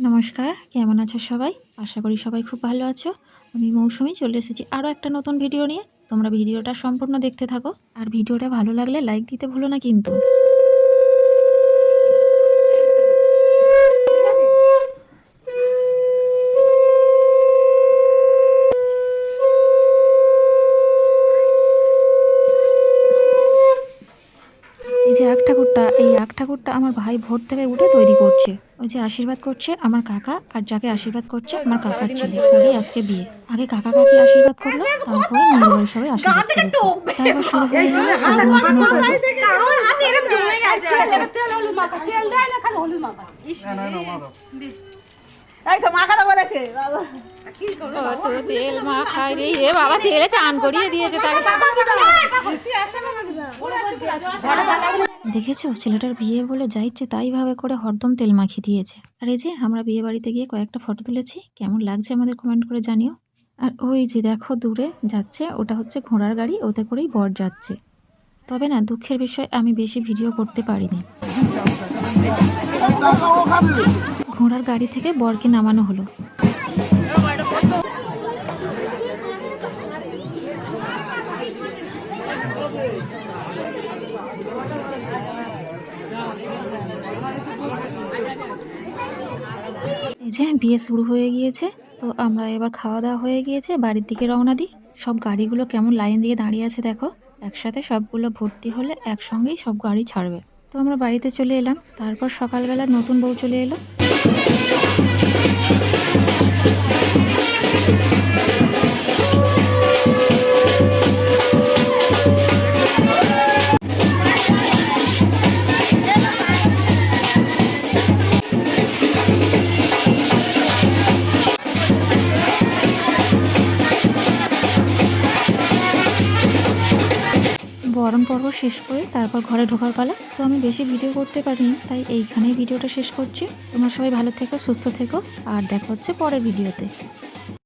নমস্কার, কেমন আছো সবাই? আশা করি সবাই খুব ভালো আছো। আমি মৌসুমী চলে এসেছি আরও একটা নতুন ভিডিও নিয়ে। তোমরা ভিডিওটা সম্পূর্ণ দেখতে থাকো। আর ভিডিওটা ভালো লাগলে লাইক দিতে ভুলো না কিন্তু। এই যে আখ ঠাকুরটা আমার ভাই ভোর থেকে উঠে তৈরি করছে। ওই যে আশীর্বাদ করছে আমার কাকা, আর যাকে আশীর্বাদ করছে আমার কাকার ছেলে। তারই আজকে বিয়ে। আগে কাকা কাকি আশীর্বাদ করলো, তারপরে মেয়ের বাড়ি সবাই আশীর্বাদ করেছে। তারপর শুরু হয়ে গেল হলুদ মাখানোর পর্ব। তেল মাখায় রে, এ বাবা তেলে চান করিয়ে দিয়েছে তাকে। দেখেছো, ছেলেটার বিয়ে বলে যা ইচ্ছে তাই ভাবে করে হরদম তেল মাখিয়ে দিয়েছে। আর এই যে আমরা বিয়ে বাড়িতে গিয়ে কয়েকটা ফটো তুলেছি, কেমন লাগছে আমাদের কমেন্ট করে জানিও। আর ওই যে দেখো দূরে যাচ্ছে, ওটা হচ্ছে ঘোড়ার গাড়ি, ওতে করেই বর যাচ্ছে। তবে না, দুঃখের বিষয় আমি বেশি ভিডিও করতে পারিনি। ঘোড়ার গাড়ি থেকে বরকে নামানো হলো। এই যে বিয়ে শুরু হয়ে গিয়েছে, তো আমরা এবার খাওয়া দাওয়া হয়ে গিয়েছে, বাড়ির দিকে রওনা দিই। সব গাড়িগুলো কেমন লাইন দিয়ে দাঁড়িয়ে আছে দেখো। একসাথে সবগুলো ভর্তি হলে একসঙ্গেই সব গাড়ি ছাড়বে। তো আমরা বাড়িতে চলে এলাম। তারপর সকালবেলা নতুন বউ চলে এলো। বরণ পর্ব শেষ করে তারপর ঘরে ঢোকার পালা। তো আমি বেশি ভিডিও করতে পারিনি, তাই এইখানেই ভিডিওটা শেষ করছি। তোমরা সবাই ভালো থেকো, সুস্থ থেকো, আর দেখা হচ্ছে পরের ভিডিওতে।